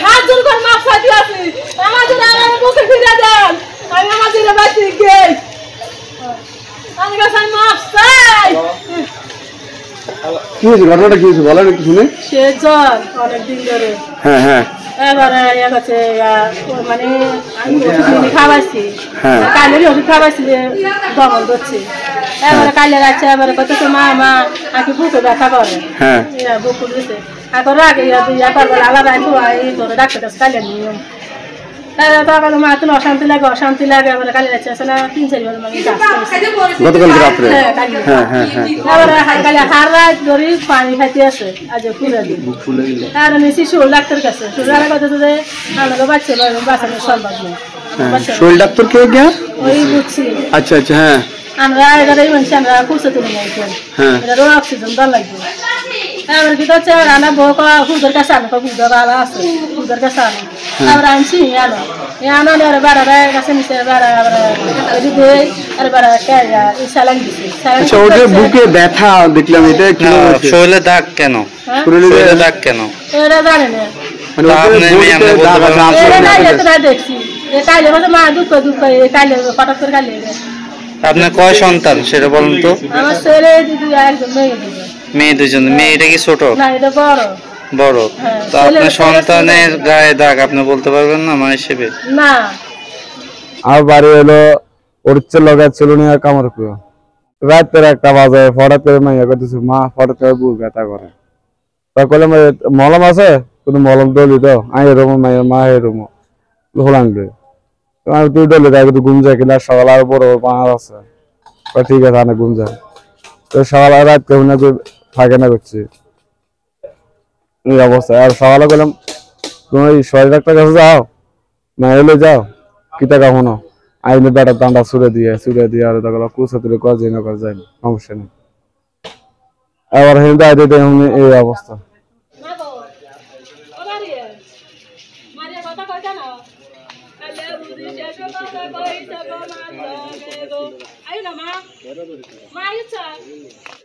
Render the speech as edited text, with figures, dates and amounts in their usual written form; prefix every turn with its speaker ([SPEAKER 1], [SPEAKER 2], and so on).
[SPEAKER 1] হাত জোর করে মাপ চাইতে আছি আমাদের আমার মুখে ফিরে দেন আমি আমাদের বাড়ি গিয়ে আমি কাছে মাপ চাই
[SPEAKER 2] কি হয়েছে ঘটনাটা কি হয়েছে বলেন একটু শুনে
[SPEAKER 1] সে জ্বর অনেকদিন ধরে
[SPEAKER 2] হ্যাঁ হ্যাঁ
[SPEAKER 1] এবারে হচ্ছে মানে আমি ওষুধ খাওয়াইছি কালেরই ওষুধ খাওয়াইছি যে দমন করছে এবারে কালে রাখছে এবারে কত মা মা আঁকি বুকে ব্যথা করে বুক দিছে এখন রাগে ইয়া করবো আলাদা এই ধরে ডাক্তার কাছে কালে নিয়ম তখন মা তুমি অশান্তি লাগে এবারে কালে রাখছে না 3-4 বার মানে
[SPEAKER 2] গতকাল রাত্রে
[SPEAKER 1] এবারে কালে হার রাত ধরে পানি খাইতে আছে আজ ফুলে দিই আর আমি শিশুর ডাক্তার কাছে শিশুর কথা যে আমাকে বাচ্চানো সম্ভব নেই
[SPEAKER 2] শরীর ডাক্তার কে গিয়া
[SPEAKER 1] ওই বুঝছি
[SPEAKER 2] আচ্ছা আচ্ছা হ্যাঁ
[SPEAKER 1] আমরা এগারোই মানুষ আমরা কুর্সে তুলে নিয়েছেন এটা অক্সিজেন দল লাগবে আমার কি হচ্ছে রান্না বউ হুজুর কাছে আনো হুজুর ভালো আছে হুজুর কাছে আনো আমরা আনছি আনো আনো আর বাড়ারা কাছে নিচে বাড়া দেই আর বাড়া সালান দিছি
[SPEAKER 2] আচ্ছা ওদের বুকে ব্যথা দেখলাম এটা কি
[SPEAKER 3] শরীরে দাগ কেন শরীরে দাগ কেন
[SPEAKER 1] এটা জানে না
[SPEAKER 3] মানে আপনি দাগ
[SPEAKER 1] আছে দেখছি কাইলে মা দুঃখ কাইলে হঠাৎ করে কাইলে
[SPEAKER 3] আপনার কয় সন্তান সেটা বলুন তো
[SPEAKER 1] আমার ছেলে দিদি একজন
[SPEAKER 3] মেয়ে দুজন মেয়েটা কি ছোট
[SPEAKER 1] না এটা বড়
[SPEAKER 3] বড় তো আপনার সন্তানের গায়ে দাগ আপনি বলতে পারবেন না মা হিসেবে
[SPEAKER 1] না
[SPEAKER 2] আর বাড়ি হলো ওরচে লগা ছিল না কামর কো রাতের একটা বাজে হঠাৎ করে মাইয়া কইতেছে মা হঠাৎ করে বুক ব্যথা করে তা কইলাম মলম আছে কোন মলম দলি দাও আই রুম মাইয়া মা হে রুম হোলাং দে আর তুই দলে দাও তো ঘুম যায় কিনা সকাল আর বড় পাহাড় আছে তো ঠিক আছে না ঘুম যায় তো সকাল আর রাত কেউ না থাকে না করছি এই অবস্থা আর সকালে গেলাম তুমি শরীর ডাক্তার কাছে যাও না এলে যাও কি টাকা হনো আইনে বেটার দান্ডা ছুড়ে দিয়ে আর দেখলো কুচা তুলে কাজ না করা যায় না সমস্যা নেই আবার হিন্দু আইতে এই অবস্থা
[SPEAKER 1] Ayo nama, ma, ayo cak.